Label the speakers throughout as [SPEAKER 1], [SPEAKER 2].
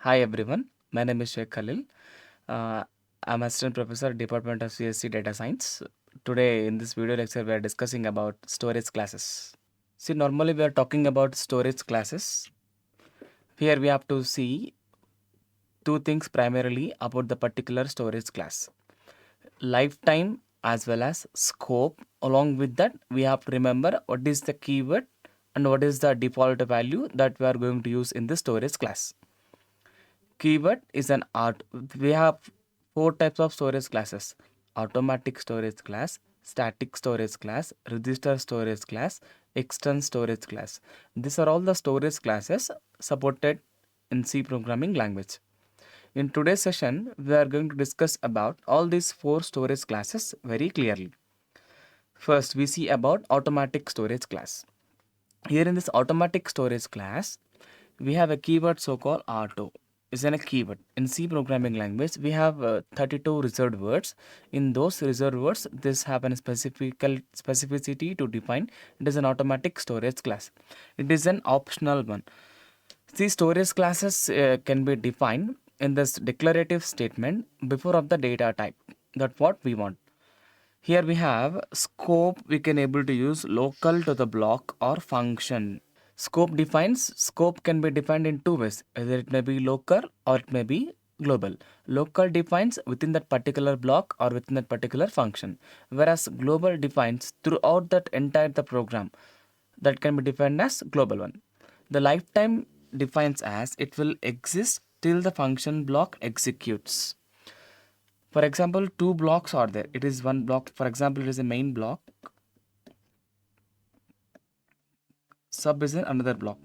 [SPEAKER 1] Hi everyone, my name is Shaik Khaleel. Uh, I'm Assistant Professor, Department of CSC Data Science. Today in this video lecture, we are discussing about storage classes. See, normally we are talking about storage classes. Here we have to see two things primarily about the particular storage class: lifetime as well as scope. Along with that, we have to remember what is the keyword and what is the default value that we are going to use in the storage class. Keyword is an art. We have four types of storage classes: automatic storage class, static storage class, register storage class, external storage class. These are all the storage classes supported in C programming language. In today's session, we are going to discuss about all these four storage classes very clearly. First, we see about automatic storage class. Here in this automatic storage class, we have a keyword so-called auto. Is a keyword. In C programming language, we have 32 reserved words. In those reserved words, this have a specificity to define. It is an automatic storage class. It is an optional one. See, storage classes can be defined in this declarative statement before of the data type. That's what we want. Here we have scope. We can able to use local to the block or function. Scope can be defined in two ways. Either it may be local or it may be global. Local defines within that particular block or within that particular function, whereas global defines throughout that entire the program. That can be defined as global one. The lifetime defines as it will exist till the function block executes. For example, two blocks are there. It is one block. For example, it is a main block. Sub is another block.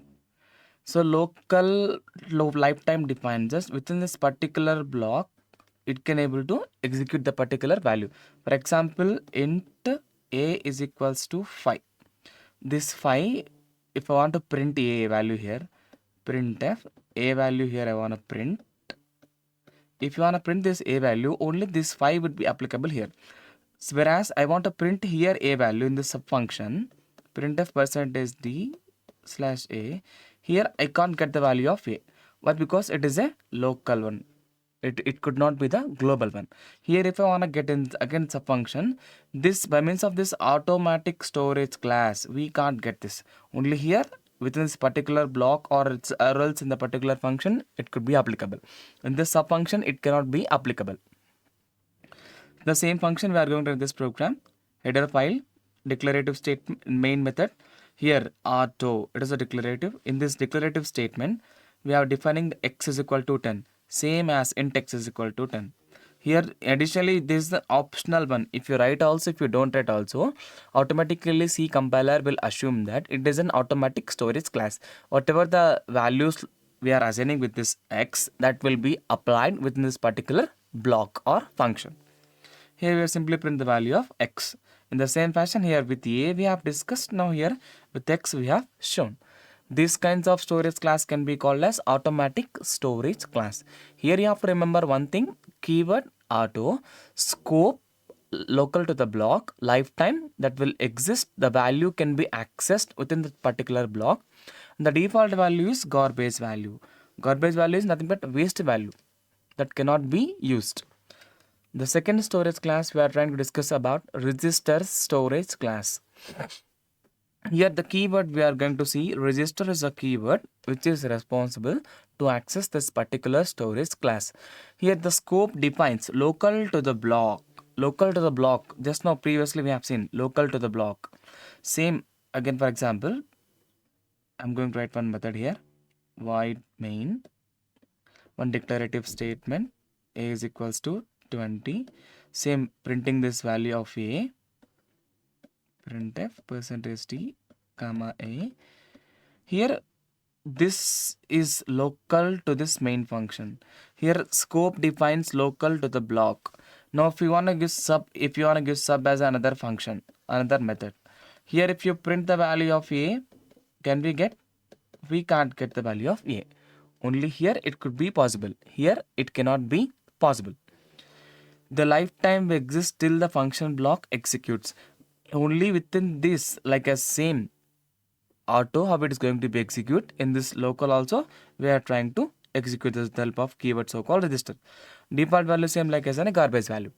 [SPEAKER 1] So local lifetime defines just within this particular block, it can able to execute the particular value. For example, int a is equals to 5. This 5, if I want to print a value here, printf a value here I want to print. If you want to print this a value, only this 5 would be applicable here. Whereas I want to print here a value in the subfunction, printf %d slash a. Here I can't get the value of a. Why? Because it is a local one. It could not be the global one. Here if I want to get in again subfunction, this by means of this automatic storage class, we can't get this. Only here within this particular block or else in the particular function, it could be applicable. In this subfunction, it cannot be applicable. The same function we are going to this program, header file, declarative statement, main method. Here auto, it is a declarative. In this declarative statement, we are defining the x is equal to 10, same as int x is equal to 10. Here additionally, this is the optional one. If you write also, if you don't write also, automatically C compiler will assume that it is an automatic storage class. Whatever the values we are assigning with this x, that will be applied within this particular block or function. Here we will simply print the value of x. In the same fashion, here with a we have discussed, now here with x we have shown. These kinds of storage class can be called as automatic storage class. Here you have to remember one thing: keyword auto, scope local to the block, lifetime that will exist, the value can be accessed within the particular block. The default value is garbage value. Garbage value is nothing but waste value that cannot be used. The second storage class we are trying to discuss about register storage class. Here the keyword we are going to see, register is a keyword which is responsible to access this particular storage class. Here the scope defines local to the block. Local to the block. Just now previously we have seen local to the block. Same again, for example, I'm going to write one method here. Void main. One declarative statement. A is equals to 20. Same printing this value of a. Printf %d comma a. Here this is local to this main function. Here scope defines local to the block. Now if you want to give sub, as another function, another method. Here if you print the value of a, can we get? We can't get the value of a. Only here it could be possible. Here it cannot be possible. The lifetime will exist till the function block executes. Only within this, like a same auto, how it is going to be execute in this local also, we are trying to execute this with the help of keyword so-called register. Default value same like as a garbage value.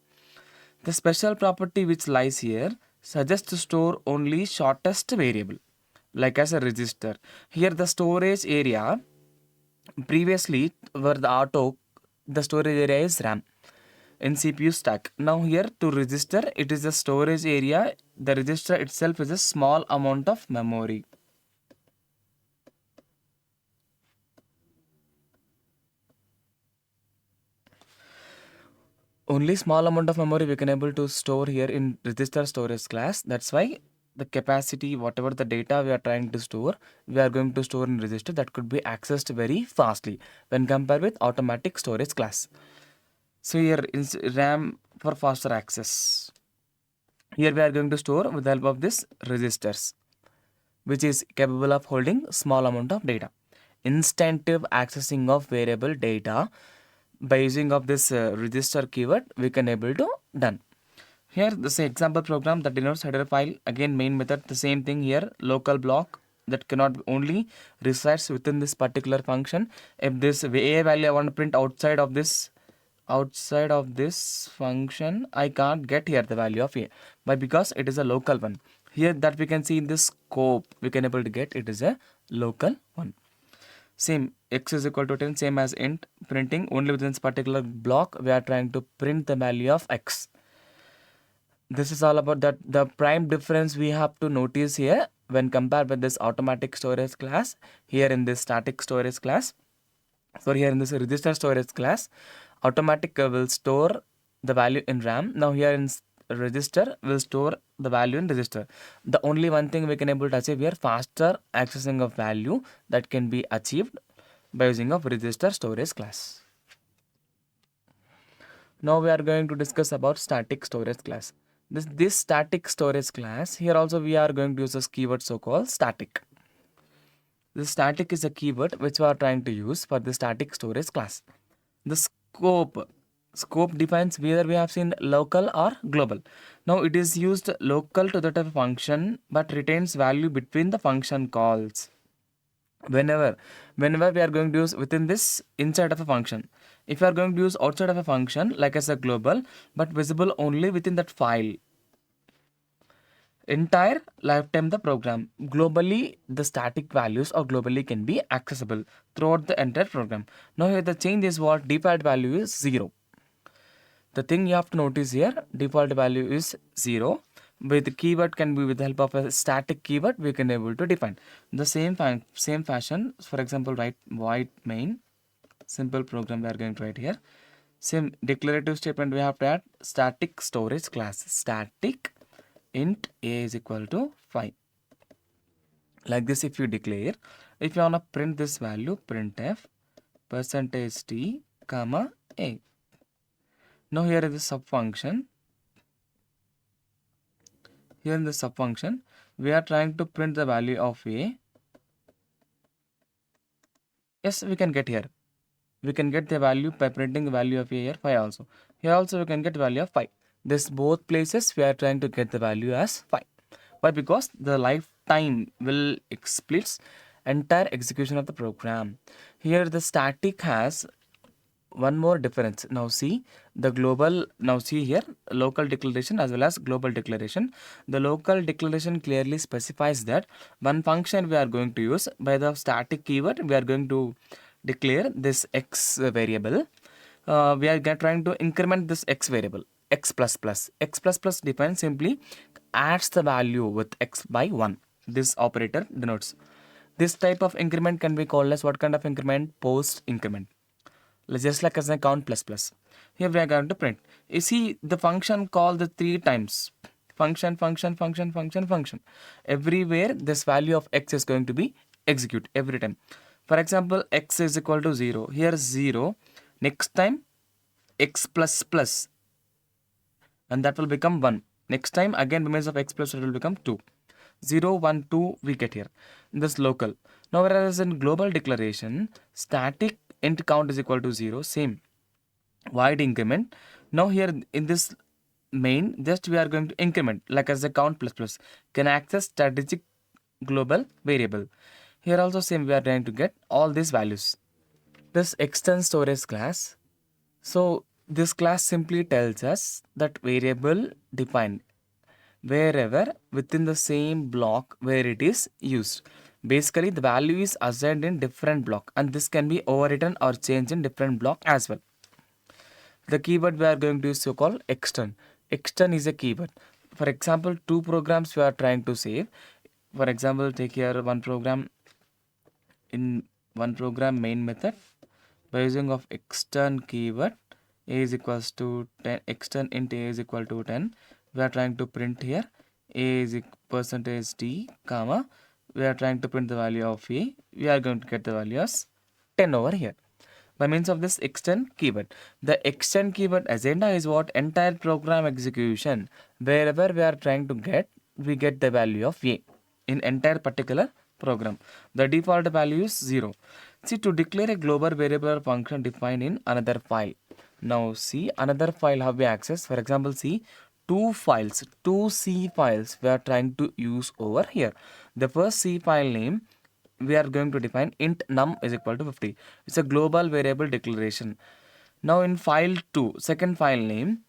[SPEAKER 1] The special property which lies here suggests to store only shortest variable, like as a register. Here the storage area previously were the storage area is RAM in CPU stack. Now here to register, it is the storage area. The register itself is a small amount of memory. Only small amount of memory we can able to store here in register storage class. That's why the capacity, whatever the data we are trying to store, we are going to store in register that could be accessed very fastly when compared with automatic storage class. So here is RAM for faster access. Here we are going to store with the help of this registers, which is capable of holding small amount of data. Instantive accessing of variable data by using of this register keyword we can able to done. Here this example program that denotes header file. Again main method, the same thing here, local block that cannot only resides within this particular function. If this a value I want to print outside of this function, I can't get here the value of a, but because it is a local one. Here that we can see in this scope we can able to get it is a local one. Same, x is equal to 10, same as int, printing only within this particular block we are trying to print the value of x. This is all about that. The prime difference we have to notice here when compared with this automatic storage class, here in this static storage class, so here in this register storage class, automatic will store the value in RAM. Now here in register will store the value in register. The only one thing we can able to achieve here, faster accessing of value that can be achieved by using of register storage class. Now we are going to discuss about static storage class. This static storage class, here also we are going to use this keyword so-called static. The static is a keyword which we are trying to use for the static storage class. The scope defines whether we have seen local or global. Now it is used local to that of a function but retains value between the function calls. Whenever we are going to use within this inside of a function, if you are going to use outside of a function like as a global but visible only within that file, entire lifetime the program, globally the static values or globally can be accessible throughout the entire program. Now here the change is what default value is 0. The thing you have to notice here, default value is 0. With the keyword can be with the help of a static keyword we can able to define the same fashion. For example, write void main, simple program we are going to write here. Same declarative statement we have to add static storage class, static int a is equal to 5. Like this if you declare, if you want to print this value, printf %t comma a. Now here is the sub function. Here in the sub function we are trying to print the value of a. Yes, we can get here. We can get the value by printing the value of a here 5 also. Here also we can get value of 5. This both places we are trying to get the value as 5. Why? Because the lifetime will splits entire execution of the program. Here the static has one more difference. Now see the global, now see here local declaration as well as global declaration. The local declaration clearly specifies that one function we are going to use by the static keyword we are going to declare this x variable. We are trying to increment this x variable x plus plus. X plus plus defines simply adds the value with x by 1. This operator denotes. This type of increment can be called as what kind of increment? Post increment. Just like as a count plus plus. Here we are going to print. You see the function called the 3 times. Function. Everywhere this value of x is going to be execute every time. For example, x is equal to 0. Here 0. Next time x plus plus. And that will become 1. Next time again remains of x plus it will become 2. 0, 1, 2 we get here. This local. Now whereas in global declaration, static int count is equal to 0. Same. Void increment. Now here in this main, just we are going to increment like as a count plus plus. Can access strategic global variable. Here also same we are trying to get all these values. This extend storage class. So this class simply tells us that variable defined wherever within the same block where it is used. Basically, the value is assigned in different block, and this can be overwritten or changed in different block as well. The keyword we are going to use so called extend. Extend is a keyword. For example, two programs we are trying to save. For example, take here one program in one program main method by using of extend keyword. A is equals to 10, extend int a is equal to 10. We are trying to print here a is percentage t comma. We are trying to print the value of a. We are going to get the value as 10 over here by means of this extend keyword. The extend keyword agenda is what entire program execution wherever we are trying to get, we get the value of a in entire particular program. The default value is 0. See, to declare a global variable or function defined in another file. Now see another file how we access. For example, see two files, two C files we are trying to use over here. The first C file name we are going to define int num is equal to 50. It's a global variable declaration. Now in file 2, second file name,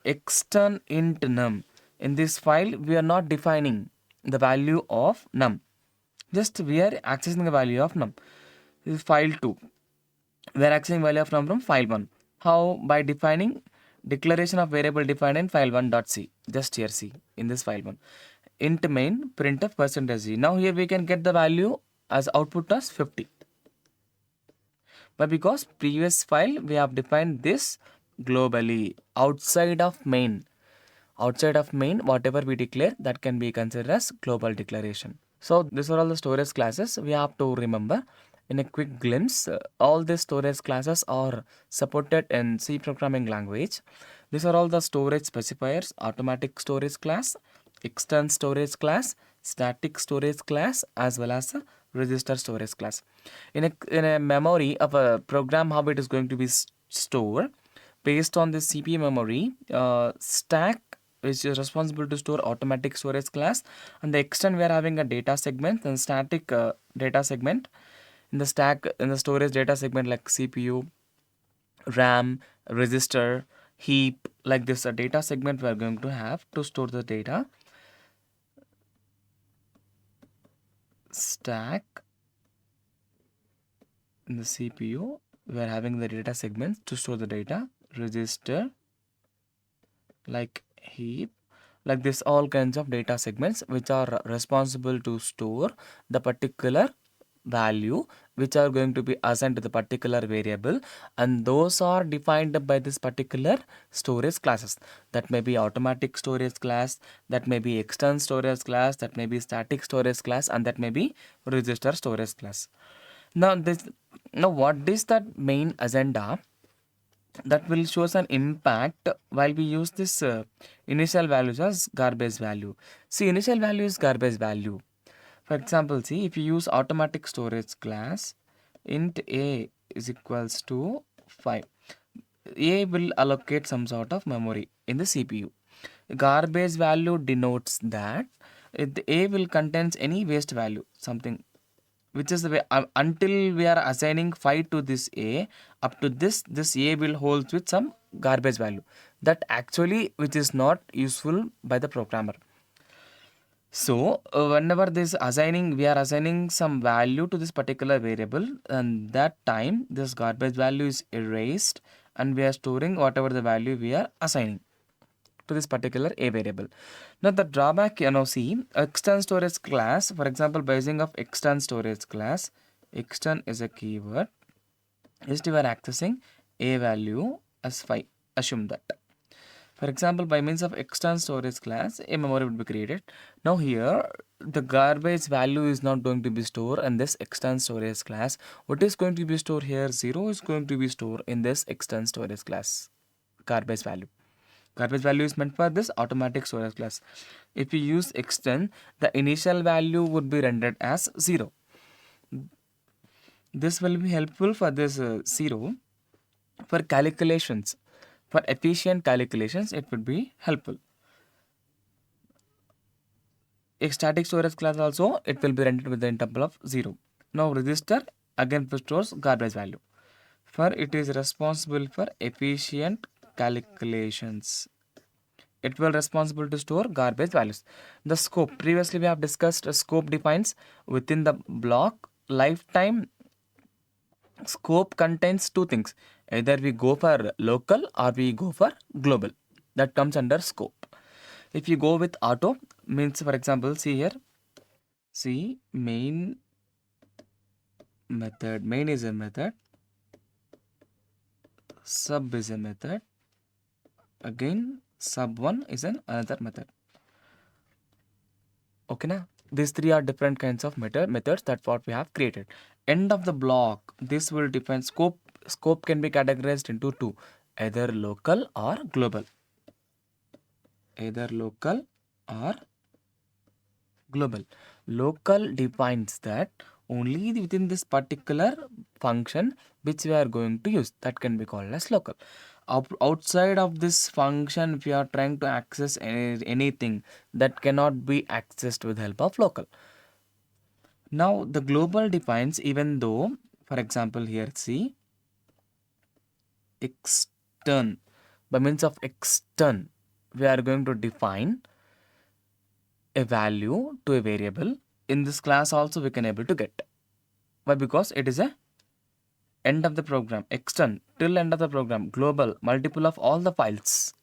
[SPEAKER 1] extern int num. In this file, we are not defining the value of num. Just we are accessing the value of num. This is file 2. We are accessing value of num from file 1. How? By defining declaration of variable defined in file 1.c. Just here see in this file 1. Int main printf %z. Now here we can get the value as output as 50. But because previous file we have defined this globally outside of main. Outside of main, whatever we declare that can be considered as global declaration. So these are all the storage classes we have to remember. In a quick glimpse, all these storage classes are supported in C programming language. These are all the storage specifiers: automatic storage class, external storage class, static storage class, as well as a register storage class. In a memory of a program, how it is going to be stored based on the CPU memory, stack which is responsible to store automatic storage class, and the extend we are having a data segment and static data segment. In the stack, in the storage data segment like CPU, RAM, register, heap, like this a data segment we are going to have to store the data. Stack in the CPU we are having the data segments to store the data. Register like heap, like this all kinds of data segments which are responsible to store the particular value which are going to be assigned to the particular variable, and those are defined by this particular storage classes. That may be automatic storage class, that may be external storage class, that may be static storage class, and that may be register storage class. Now what is that main agenda that will shows an impact while we use this initial values as garbage value. See, initial value is garbage value. For example, see, if you use automatic storage class, int a is equals to 5. A will allocate some sort of memory in the CPU. Garbage value denotes that the A will contains any waste value, something which is the way until we are assigning 5 to this A, up to this A will hold with some garbage value that actually which is not useful by the programmer. So whenever this assigning, we are assigning some value to this particular variable, and that time this garbage value is erased and we are storing whatever the value we are assigning to this particular A variable. Now the drawback, see, external storage class, for example, by using of external storage class, extern is a keyword, just we are accessing A value as 5, assume that. For example, by means of external storage class, a memory would be created. Now here, the garbage value is not going to be stored in this external storage class. What is going to be stored here? 0 is going to be stored in this external storage class, garbage value. Garbage value is meant for this automatic storage class. If you use extend, the initial value would be rendered as 0. This will be helpful for this 0 for calculations. For efficient calculations, it would be helpful. A static storage class also, it will be rendered with the interval of 0. Now register again stores garbage value. For it is responsible for efficient calculations. It will responsible to store garbage values. The scope. Previously we have discussed scope defines within the block lifetime. Scope contains two things. Either we go for local or we go for global. That comes under scope. If you go with auto, means for example, see here. See main method. Main is a method. Sub is a method. Again, sub1 is another method. Okay, now these three are different kinds of methods that what we have created. End of the block, this will define scope. Scope can be categorized into two, either local or global. Either local or global. Local defines that only within this particular function which we are going to use, that can be called as local. Outside of this function, if you are trying to access anything, that cannot be accessed with help of local. Now the global defines, even though, for example here see extern, by means of extern we are going to define a value to a variable. In this class also we can able to get. Why? Because it is a end of the program. Extern till end of the program. Global multiple of all the files.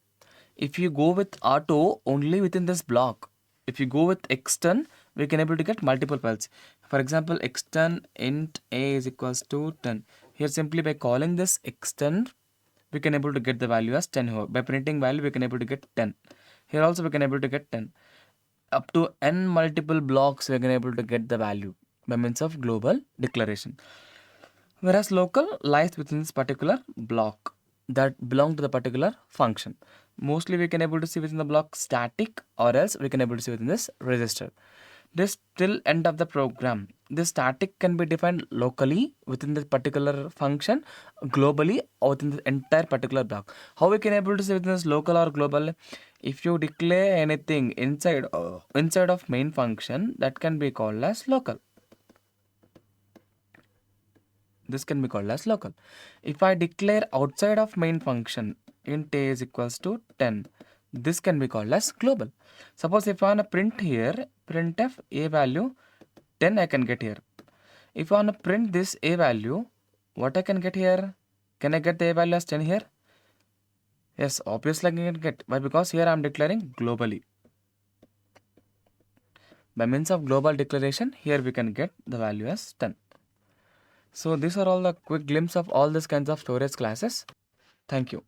[SPEAKER 1] If you go with auto only within this block, if you go with extern, we can able to get multiple files. For example, extern int a is equals to 10. Here simply by calling this extern, we can able to get the value as 10 here. By printing value, we can able to get 10. Here also we can able to get 10. Up to n multiple blocks, we can able to get the value by means of global declaration. Whereas local lies within this particular block that belong to the particular function. Mostly we can able to see within the block static, or else we can able to see within this register. This till end of the program. This static can be defined locally within this particular function, globally or within the entire particular block. How we can able to see within this local or global? If you declare anything inside of main function, that can be called as local. This can be called as local. If I declare outside of main function, int a is equals to 10, this can be called as global. Suppose if I want to print here, printf a value 10 I can get here. If I want to print this a value, what I can get here? Can I get the a value as 10 here? Yes, obviously I can get. Why? Because here I am declaring globally. By means of global declaration, here we can get the value as 10. So these are all the quick glimpse of all these kinds of storage classes. Thank you.